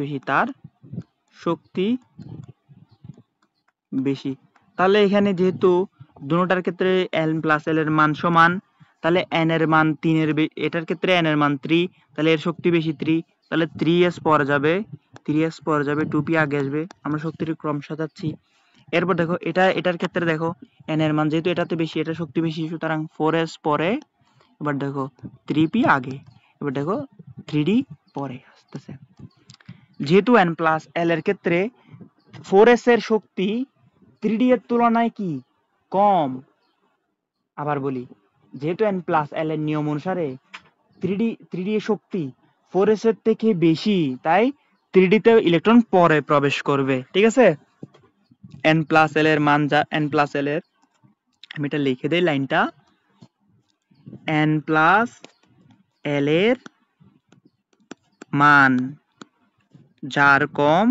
বেশি। তাহলে এখানে যেহেতু দুটোটার ক্ষেত্রে n প্লাস l এর মান সমান, তাহলে n এর মান 3 এর এটার ক্ষেত্রে n এর মান 3, তাহলে এর শক্তি বেশি 3, তাহলে 3s পরে যাবে 2p আগে আসবে। আমরা শক্তির ক্রম সাজাচ্ছি। এরপর দেখো এটার ক্ষেত্রে দেখো n এর মান যেহেতু এটাতে বেশি, এটা শক্তি বেশি, সুতরাং 4s পরে, এবার দেখো 3p আগে, এবার দেখো 3d পরে আসতেছে। যেহেতু n প্লাস l এর ক্ষেত্রে 4s এর শক্তি 3d এর তুলনায় কি কম। আবার বলি, যেহেতু n প্লাস l এর নিয়ম অনুসারে 3d এর শক্তি 4s এর থেকে বেশি, তাই 3d তে ইলেকট্রন পরে প্রবেশ করবে। ঠিক আছে, n প্লাস l এর মান যা n প্লাস l এর, আমি এটা লিখে দেই লাইনটা, n প্লাস l এর মান যার কম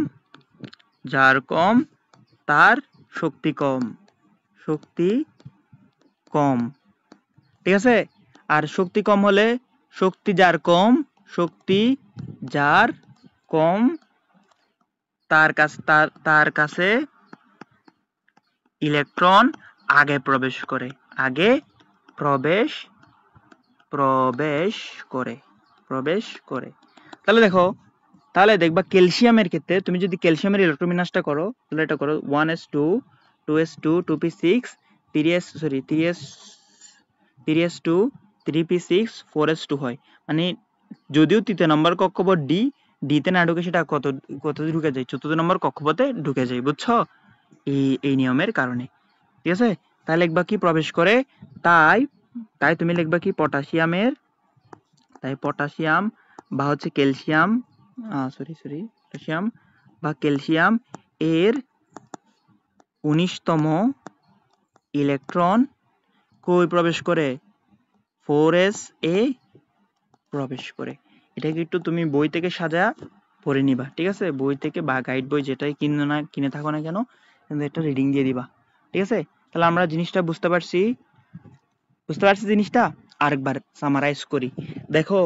তার শক্তি কম। ঠিক আছে, আর শক্তি কম হলে শক্তি যার কম তার কাছে ইলেকট্রন আগে প্রবেশ করে। তাহলে দেখবা ক্যালসিয়ামের ক্ষেত্রে তুমি যদি ক্যালসিয়ামের ইলেকট্রন বিন্যাসটা করো, তাহলে এটা করো 1s2 2s2 2p6 3s2 3p6 4s2 হয়। মানে যদিও তৃতীয় নম্বর কক্ষপথ ডি তে না ঢুকে সেটা কত ঢুকে যায়, চতুর্থ নম্বর কক্ষপথে ঢুকে যায়। বুঝছো, এই নিয়মের কারণে। ঠিক আছে, তাহলে লিখবা কি প্রবেশ করে, তাই তুমি লিখবা কি পটাশিয়াম বা হচ্ছে ক্যালসিয়াম পটাশিয়াম বা ক্যালসিয়াম এর 19তম ইলেকট্রন কই প্রবেশ করে, 4s এ প্রবেশ করে। এটাকে একটু তুমি বই থেকে সাজা পড়ে নিবা। ঠিক আছে, বই থেকে বা গাইড বই যেটাই কিনে থাকো না কেন, কিন্তু একটা রিডিং দিয়ে দিবা। ঠিক আছে, তাহলে আমরা জিনিসটা বুঝতে পারছি জিনিসটা। আরেকবার সামারাইজ করি। দেখো,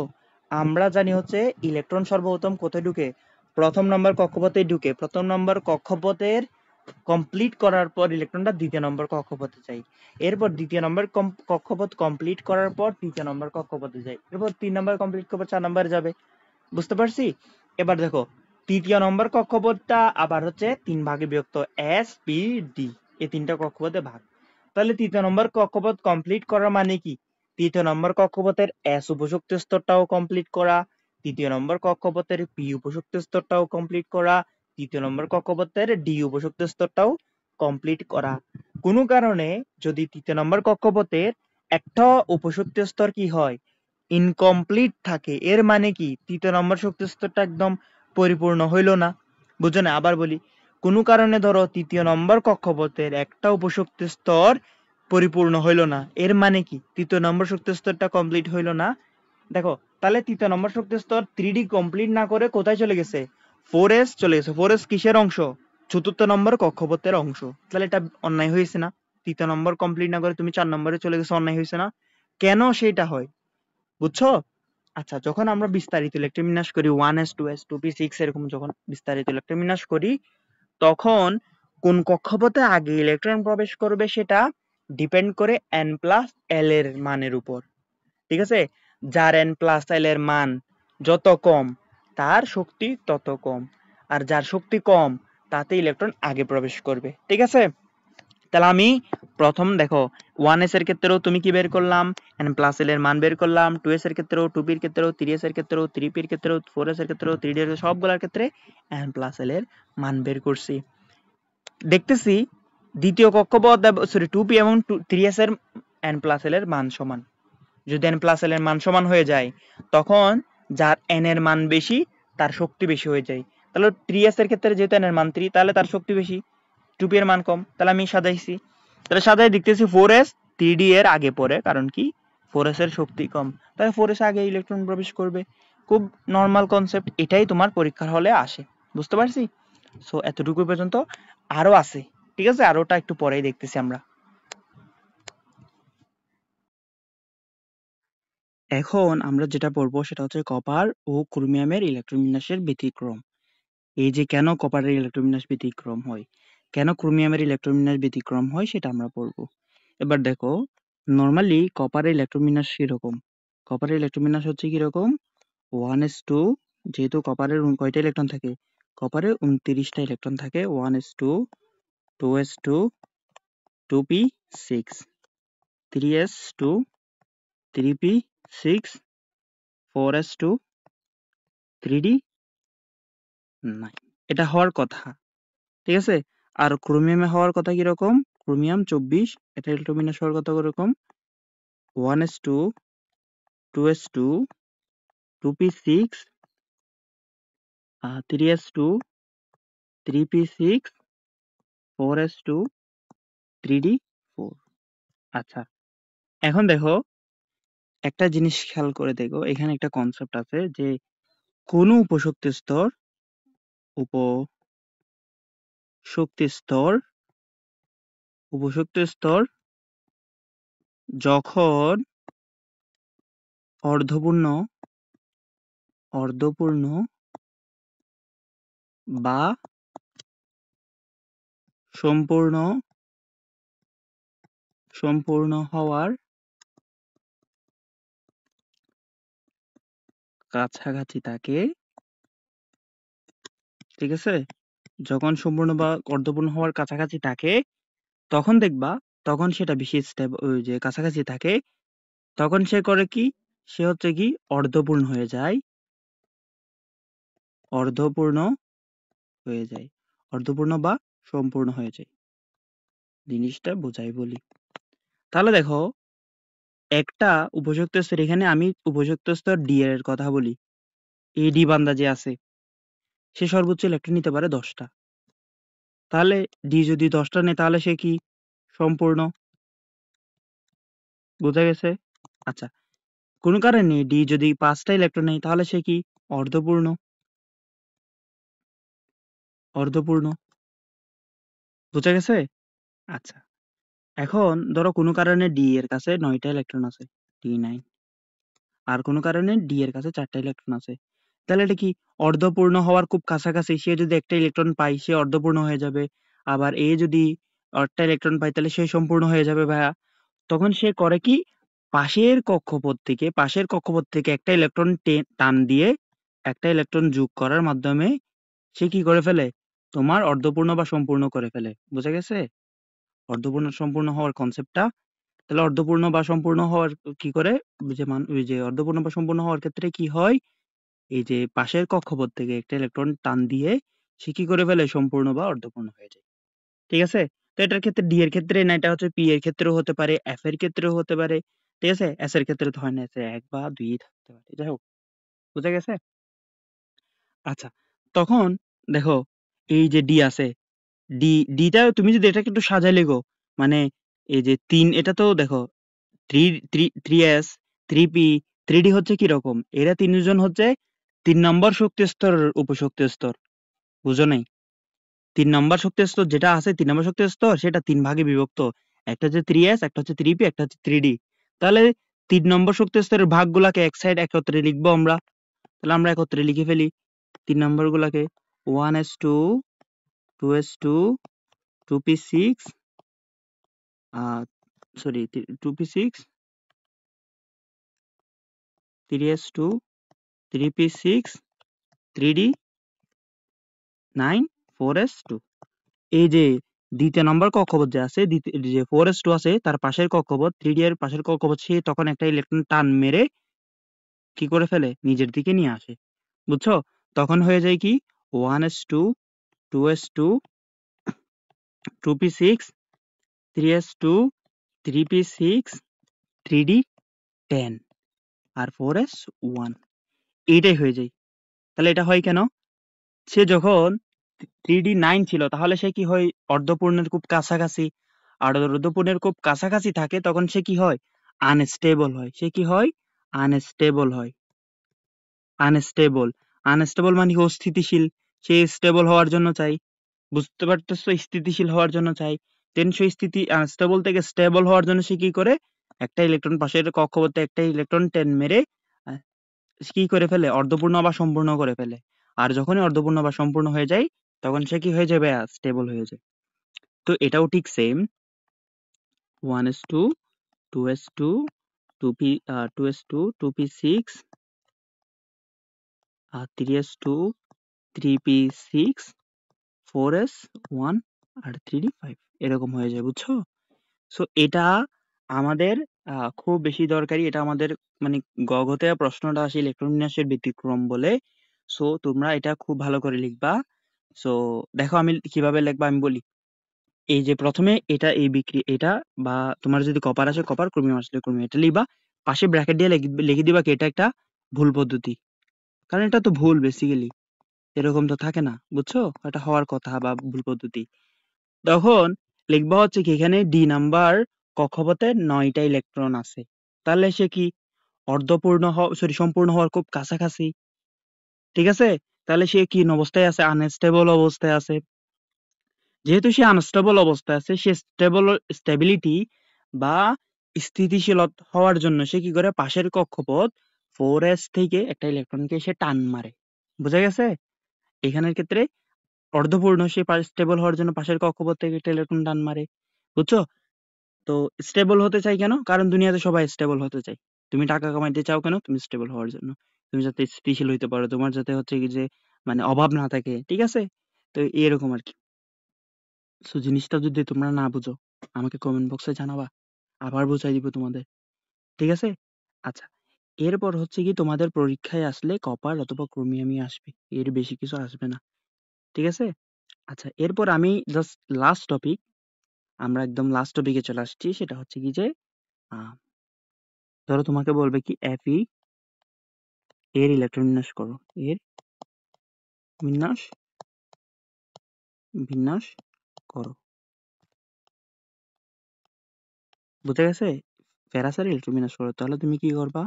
আমরা জানি হচ্ছে ইলেকট্রন সর্বপ্রথম কোথায় ঢুকে, প্রথম নম্বর কক্ষপথে ঢুকে। প্রথম নম্বর কক্ষপথের কমপ্লিট করার পর ইলেকট্রনটা দ্বিতীয় নম্বর কক্ষপথে যায়। এরপর দ্বিতীয় নম্বর কক্ষপথ কমপ্লিট করার পর তৃতীয় নম্বর কক্ষপথে যায়। এরপর 3 নম্বর কমপ্লিট করবে, 4 নম্বরে যাবে। বুঝতে পারছি? এবার দেখো, তৃতীয় নম্বর কক্ষপথটা আবার হচ্ছে 3 ভাগে বিভক্ত, এস পি ডি, এই 3টা কক্ষপথে ভাগ। তাহলে তৃতীয় নম্বর কক্ষপথ কমপ্লিট করা মানে কি, তৃতীয় নম্বর কক্ষপথের এস উপশক্তি স্তরটাও কমপ্লিট করা, তৃতীয় নম্বর কক্ষপথের পি উপশক্তি স্তরটাও কমপ্লিট করা, তৃতীয় নম্বর কক্ষপথের ডি উপশক্তি স্তরটাও কমপ্লিট করা। কোনো কারণে যদি তৃতীয় নম্বর কক্ষপথের একটা উপশক্তি স্তর কি হয়, ইনকমপ্লিট থাকে, এর মানে কি তৃতীয় নম্বর শক্তি স্তরটা একদম পরিপূর্ণ হইল না। বুঝো না? আবার বলি, কোনো কারণে ধরো তৃতীয় নম্বর কক্ষপথের একটা উপশক্তি স্তর পরিপূর্ণ হইল না, এর মানে কি তৃতীয় নম্বর শক্তি স্তরটা কমপ্লিট হইল না। দেখো, তাহলে তৃতীয় নম্বর শক্তি স্তর 3D কমপ্লিট না করে কোথায় চলে গেছে, 4s চলে গেছে। 4s কিসের অংশ, চতুর্থ নম্বর কক্ষপথের অংশ। তাহলে এটা অন্যায় হয়েছে না? তৃতীয় নম্বর কমপ্লিট না করে তুমি 4 নম্বরে চলে গেছো, অন্যায় হয়েছে না? কেন সেটা হয়, বুঝছো? আচ্ছা, যখন আমরা বিস্তারিত ইলেকট্রন বিন্যাস করি 1s 2s 2p6 এরকম যখন বিস্তারিত ইলেকট্রন বিন্যাস করি, তখন কোন কক্ষপথে আগে ইলেকট্রন প্রবেশ করবে সেটা ডিপেন্ড করে n প্লাস l এর মানের উপর। ঠিক আছে, যার n প্লাস l এর মান যত কম তার শক্তি তত কম, আর যার শক্তি কম তাতে ইলেকট্রন আগে প্রবেশ করবে। ঠিক আছে, তাহলে আমি প্রথম দেখো 1s এর ক্ষেত্রেও তুমি কি বের করলাম, n প্লাস l এর মান বের করলাম, 2s এর ক্ষেত্রেও, 2p এর ক্ষেত্রেও, 3s এর ক্ষেত্রেও, 3p এর ক্ষেত্রেও, 4s এর ক্ষেত্রেও, 3d এর সবগুলোর ক্ষেত্রে n প্লাস l এর মান বের করছি। দেখতেছি দ্বিতীয় কক্ষপথ 2p এবং 3s এর n প্লাস l এর মান সমান। যদি n প্লাস l এর মান সমান হয়ে যায়, তখন যার n এর মান বেশি তার শক্তি বেশি হয়ে যায়। তাহলে 3s এর ক্ষেত্রে যেহেতু n এর মান 3 তাহলে তার শক্তি বেশি, 2p এর মান কম। তাহলে আমি সাজাইছি, তাহলে সাজাই দেখতেছি 4s 3d এর আগে পড়ে, কারণ কি 4s এর শক্তি কম, তাহলে 4s আগে ইলেকট্রন প্রবেশ করবে। খুব নর্মাল কনসেপ্ট, এটাই তোমার পরীক্ষার হলে আসে, বুঝতে পারছি? সো এতটুকু পর্যন্ত। আরো আছে, ঠিক আছে, আরোটা একটু পরেই দেখতেছি আমরা। এখন আমরা যেটা পড়বো সেটা হচ্ছে কপার ও ক্রোমিয়ামের ইলেকট্রন বিন্যাসের ব্যতিক্রম। এই যে কেন কপারের ইলেকট্রন বিন্যাস ব্যতিক্রম হয়, কেন ক্রোমিয়ামের ইলেকট্রন বিন্যাস ব্যতিক্রম হয়, সেটা আমরা পড়বো। এবার দেখো, নর্মালি কপারের ইলেকট্রন বিন্যাস কিরকম? কপারের ইলেকট্রন বিন্যাস হচ্ছে কিরকম, 1s2, যেহেতু কপারের কয়টা ইলেকট্রন থাকে, কপারে 29টা ইলেকট্রন থাকে, 1s2, 2s2, 2p6, 3s2, 3p6, 4s2, 3d9, এটা হওয়ার কথা, ঠিক আছে। আর ক্রোমিয়ামে হওয়ার কথা কিরকম, ক্রোমিয়াম 24, এটা ইলেকট্রন বিন্যাস হওয়ার কথা কিরকম, 1s2, 2s2, 2p6, 3s2, 3p6, 4s2, 3d4। আচ্ছা, এখন দেখো একটা জিনিস খেয়াল করে দেখো, এখানে একটা কনসেপ্ট আছে যে কোন উপশক্তি স্তর যখন অর্ধপূর্ণ বা সম্পূর্ণ হওয়ার কাছাকাছি থাকে, ঠিক আছে, যখন সম্পূর্ণ বা অর্ধপূর্ণ হওয়ার কাছাকাছি থাকে, তখন দেখবা, তখন সেটা বেশি স্টেবল, ওই যে কাছাকাছি থাকে, তখন সে করে কি, সে হচ্ছে কি অর্ধপূর্ণ হয়ে যায়, অর্ধপূর্ণ হয়ে যায়, অর্ধপূর্ণ বা সম্পূর্ণ হয়ে যায়। জিনিসটা বোঝাই বলি। তাহলে দেখো, একটা উপযুক্ত স্তর, এখানে আমি উপযুক্ত স্তর ডি এর কথা বলি, এই ডি বান্দা যে আছে, সে সর্বোচ্চ ইলেকট্রন নিতে পারে 10টা। তাহলে ডি যদি 10টা নেয় তাহলে সে কি সম্পূর্ণ, বোঝা গেছে? আচ্ছা, কোন কারণে ডি যদি 5টা ইলেকট্রন নেয় তাহলে সে কি অর্ধপূর্ণ, অর্ধপূর্ণ, বোঝা গেছে? আচ্ছা, এখন ধরো কোনো কারণে ডি এর কাছে 9টা ইলেকট্রন আছে, D9, আর কোনো কারণে ডি এর কাছে 4টা ইলেকট্রন আছে, তাহলে এটা কি অর্ধপূর্ণ হওয়ার খুব কাছাকাছি, সে যদি একটা ইলেকট্রন পায় সে অর্ধপূর্ণ হয়ে যাবে, আবার এ যদি 8টা ইলেকট্রন পায় তাহলে সে সম্পূর্ণ হয়ে যাবে ভাইয়া। তখন সে করে কি, পাশের কক্ষপথ থেকে একটা ইলেকট্রন টান দিয়ে একটা ইলেকট্রন যোগ করার মাধ্যমে সে কি করে ফেলে, তোমার অর্ধপূর্ণ বা সম্পূর্ণ করে ফেলে, বুঝা গেছে অর্ধপূর্ণ সম্পূর্ণ হওয়ার কনসেপ্টটা? তাহলে অর্ধপূর্ণ বা সম্পূর্ণ হওয়ার কি করে, ওই যে অর্ধপূর্ণ বা সম্পূর্ণ হওয়ার ক্ষেত্রে কি হয়, এই যে পাশের কক্ষপথ থেকে একটা ইলেকট্রন টান দিয়ে সে কি করে ফেলে, সম্পূর্ণ বা অর্ধপূর্ণ হয়ে যায়, ঠিক আছে। তো এটার ক্ষেত্রে ডি এর ক্ষেত্রে না, এটা হচ্ছে পি এর ক্ষেত্রেও হতে পারে, এফ এর ক্ষেত্রেও হতে পারে, ঠিক আছে। এস এর ক্ষেত্রে তো হয় না, এস এ 1 বা 2 থাকতে পারে, যাই হোক, বুঝা গেছে? আচ্ছা, তখন দেখো, এই যে ডি আছে, ডিটা তুমি যদি এটাকে একটু সাজাই লেগো, মানে এই যে 3, এটা তো দেখো 3s, 3p, 3d হচ্ছে কি রকম, এরা তিনজন হচ্ছে 3 নম্বর শক্তি স্তরের উপশক্তি স্তর, বুঝো নাই? 3 নম্বর শক্তি স্তর যেটা আছে, 3 নম্বর শক্তি স্তর, সেটা 3 ভাগে বিভক্ত, একটা হচ্ছে 3s, একটা হচ্ছে 3p, একটা হচ্ছে 3d। তাহলে 3 নম্বর শক্তি স্তরের ভাগগুলাকে এক সাইড একত্রে লিখবো আমরা, তাহলে আমরা একত্রে লিখে ফেলি 3 নম্বর গুলাকে, 1s2, 2s2, 2p6, sorry 2p6, 3s2, 3p6, 3d9, 4s2। এই যে দ্বিতীয় নম্বর কক্ষপথ যে আছে, যে 4s2 আছে তার পাশের কক্ষপথ, 3d এর পাশের কক্ষপথ, সে তখন একটা ইলেকট্রন টান মেরে কি করে ফেলে, নিজের দিকে নিয়ে আসে, বুঝছো? তখন হয়ে যায় কি, 1s2, 2s2, 2p6, 3s2, 3p6, 3d10, আর 4s1, এইটাই হয়ে যায়। তাহলে এটা হয় কেন? সে যখন 3D9 ছিল তাহলে সে কি হয় অর্ধপূর্ণের খুব কাছাকাছি, আর অর্ধপূর্ণের খুব কাছাকাছি থাকে তখন সে কি হয় আনস্টেবল হয়। সে কি হয় আনস্টেবল হয়। আনস্টেবল আনস্টেবল মানে কি অস্থিতিশীল। সে স্টেবল হওয়ার জন্য চাই, বুঝতে পারতেছো, স্থিতিশীল হওয়ার জন্য চাই। দেন সেই স্থিতি আনস্টেবল থেকে স্টেবল হওয়ার জন্য সে কি করে একটা ইলেকট্রন পাশের কক্ষপথে একটা ইলেকট্রন টেন মেরে আহ, কি করে ফেলে অর্ধপূর্ণ বা সম্পূর্ণ করে ফেলে। আর যখনই অর্ধপূর্ণ বা সম্পূর্ণ হয়ে যায় তখন সে কি হয়ে যাবে স্টেবল হয়ে যায়। তো এটাও ঠিক same 1s2 2s2 2p 2s2 2p6 3s2 3p6 4s1 আর 3d5 এরকম হয়ে যায়, বুঝছো? সো এটা আমাদের খুব বেশি দরকারি। এটা আমাদের মানে গগতে প্রশ্নটা আসে ইলেকট্রন বিন্যাসের ব্যতিক্রম বলে। সো তোমরা এটা খুব ভালো করে লিখবা। সো দেখো আমি কিভাবে লিখবা আমি বলি। এই যে প্রথমে এটা এই বিক্রিয়া এটা, বা তোমার যদি কপার আসে কপার, ক্রোমিয়াম আসলে ক্রোমিয়াম, এটা লিখবা। পাশে ব্র্যাকেট দিয়ে লিখে দিবা কি এটা একটা ভুল পদ্ধতি, কারণ এটা তো ভুল বেসিক্যালি, এরকম তো থাকে না, বুঝছো? এটা হওয়ার কথা বা ভুল পদ্ধতি। তখন লিখবা হচ্ছে কি এখানে ডি নাম্বার কক্ষপথে 9টা ইলেকট্রন আছে, তাহলে সে কি অর্ধপূর্ণ সরি সম্পূর্ণ হওয়ার খুব কাছাকাছি, ঠিক আছে? তাহলে সে কি অবস্থায় আছে আনস্টেবল অবস্থায় আছে। যেহেতু সে আনস্টেবল অবস্থায় আছে সে স্টেবিলিটি বা স্থিতিশীল হওয়ার জন্য সে কি করে পাশের কক্ষপথ 4s থেকে একটা ইলেকট্রনকে সে টান মারে, বুঝা গেছে? এখানের ক্ষেত্রে অর্ধপূর্ণ সে স্টেবল হওয়ার জন্য পাশের কক্ষপথ থেকে একটা ইলেকট্রন টান মারে, বুঝছো? তো স্টেবল হতে চাই কেন? কারণ দুনিয়াতে সবাই স্টেবল হতে চাই। তুমি টাকা কামাইতে চাও কেন? তুমি স্টেবল হওয়ার জন্য। তুমি যাতে স্থিতিশীল হইতে পারো, তোমার যাতে হচ্ছে কি যে মানে অভাব না থাকে, ঠিক আছে? তো এরকম আর কি। সো জিনিসটা যদি তোমরা না বুঝো আমাকে কমেন্ট বক্সে জানাবা, আবার বুঝাই দিব তোমাদের, ঠিক আছে? আচ্ছা, এরপর হচ্ছে কি তোমাদের পরীক্ষায় আসলে কপার অথবা ক্রোমিয়ামই আসবে, এর বেশি কিছু আসবে না, ঠিক আছে? আচ্ছা, এরপর আমি জাস্ট লাস্ট টপিক, আমরা একদম লাস্ট টপিকে চলে আসছি, সেটা হচ্ছে কি যে আহ, ধরো তোমাকে বলবে কি Fe এর ইলেকট্রন বিন্যাস করো, এর বিন্যাস বিন্যাস করো, বুঝে গেছে? ফেরাসের ইলেকট্রন বিন্যাস করো, তাহলে তুমি কি করবা?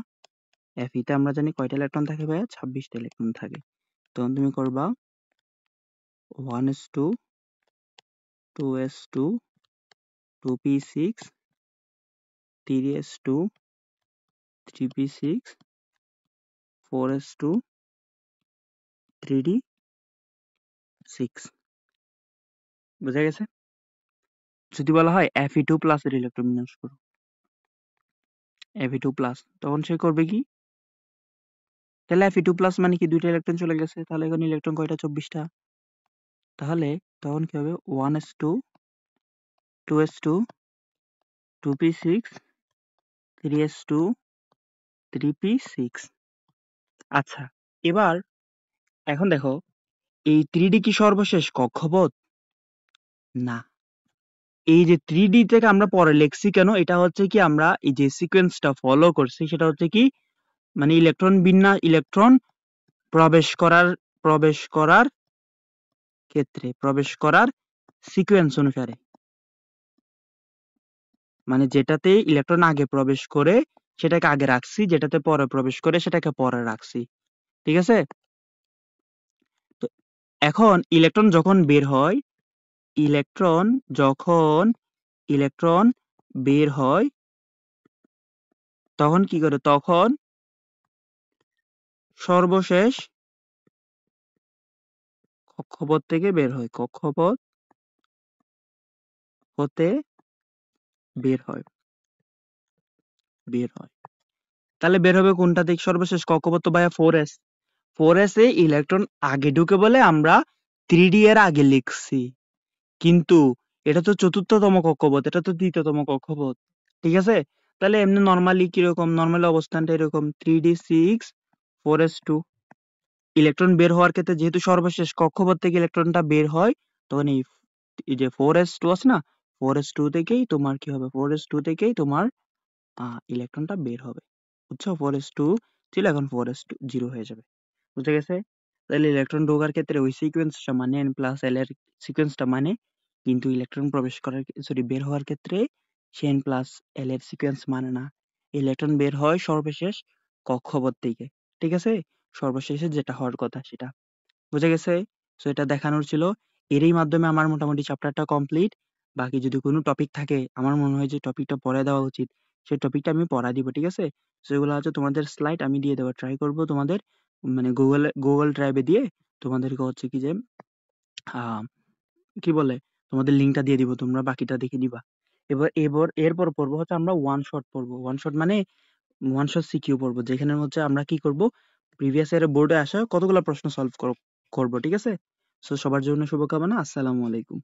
Fe তে আমরা জানি কয়টা ইলেকট্রন থাকে ভাইয়া, 26টা ইলেকট্রন থাকে। তখন তুমি করবা 1s2 2s2 2p6 3s2 3p6 4s2 3d6, বুঝা গেছে? যদি বলা হয় Fe2 প্লাস এর ইলেকট্রন বিন্যাস করো, Fe2 প্লাস, তখন সে করবে কি? তাহলে Fe2 প্লাস মানে কি দুইটা ইলেকট্রন চলে গেছে, তাহলে এখন ইলেকট্রন কয়টা? 24টা। তাহলে তখন কি হবে? 1s2 2s2 2p6 3s2 3p6। আচ্ছা, এবার এখন দেখো এই 3D কি সর্বশেষ কক্ষপথ? না। এই যে 3D থেকে আমরা পরে লিখছি কেন? এটা হচ্ছে কি আমরা এই যে সিকোয়েন্সটা ফলো করছি সেটা হচ্ছে কি মানে ইলেকট্রন বিন্যাস, ইলেকট্রন প্রবেশ করার ক্ষেত্রে প্রবেশ করার সিকোয়েন্স অনুসারে, মানে যেটাতে ইলেকট্রন আগে প্রবেশ করে সেটাকে আগে রাখছি, যেটাতে পরে প্রবেশ করে সেটাকে পরে রাখছি, ঠিক আছে? তো এখন ইলেকট্রন যখন বের হয়, ইলেকট্রন যখন ইলেকট্রন বের হয় তখন কি করে? তখন সর্বশেষ কক্ষপথ থেকে বের হয়, কক্ষপথ হতে বের হয়, বের হয়। তাহলে বের হবে কোনটা থেকে? সর্বশেষ কক্ষপথ তো ভাইয়া 4s, 4s এ ইলেকট্রন আগে ঢুকে বলে আমরা 3D এর আগে লিখছি, কিন্তু এটা তো চতুর্থতম কক্ষপথ, এটা তো তৃতীয়তম কক্ষপথ, ঠিক আছে? তাহলে এমনি নরমালি কিরকম? নরমালি অবস্থানটা এরকম 3d6 4s2। ইলেকট্রন বের হওয়ার ক্ষেত্রে যেহেতু সর্বশেষ কক্ষপথ থেকে ইলেকট্রনটা বের হয়, তখন এই যে 4s2 আছে না, 4s2 থেকেই তোমার কি হবে? 4s2 থেকেই তোমার ইলেকট্রনটা বের হবে, বুঝছো? 4s2 ছিল, এখন 4s2 জিরো হয়ে যাবে, বুঝে গেছে? তাহলে ইলেকট্রন ঢোকার ক্ষেত্রে ওই সিকোয়েন্সটা মানে n প্লাস l এর সিকোয়েন্সটা মানে, কিন্তু ইলেকট্রন প্রবেশ করার বের হওয়ার ক্ষেত্রে সে n প্লাস l এর সিকোয়েন্স মানে না। ইলেকট্রন বের হয় সর্বশেষ কক্ষপথ থেকে, ঠিক আছে? সর্বশেষে যেটা হওয়ার কথা সেটা। বুঝা গেছে? সো এটা দেখানোর ছিল। এরই মাধ্যমে আমার মোটামুটি চ্যাপ্টারটা কমপ্লিট। বাকি যদি কোনো টপিক থাকে, আমার মনে হয় যে টপিকটা পড়ায় দেওয়া উচিত, সেই টপিকটা আমি পড়ায় দিব, ঠিক আছে? সো এগুলো হচ্ছে তোমাদের স্লাইড, আমি দিয়ে দেওয়ার ট্রাই করব তোমাদের, মানে গুগল ড্রাইভে দিয়ে তোমাদেরকে হচ্ছে কি যে আহ কি বলে, তোমাদের লিঙ্কটা দিয়ে দিব, তোমরা বাকিটা দেখে দিবা। এরপর পড়বো হচ্ছে আমরা ওয়ান শট পড়বো। ওয়ান শট মানে ওয়ান শট সিকিউ পড়বো, যেখানে হচ্ছে আমরা কি করব, প্রিভিয়াস ইয়ারের বোর্ডে আসা কতগুলো প্রশ্ন সলভ করব, ঠিক আছে? সো সবার জন্য শুভকামনা। আসসালামু আলাইকুম।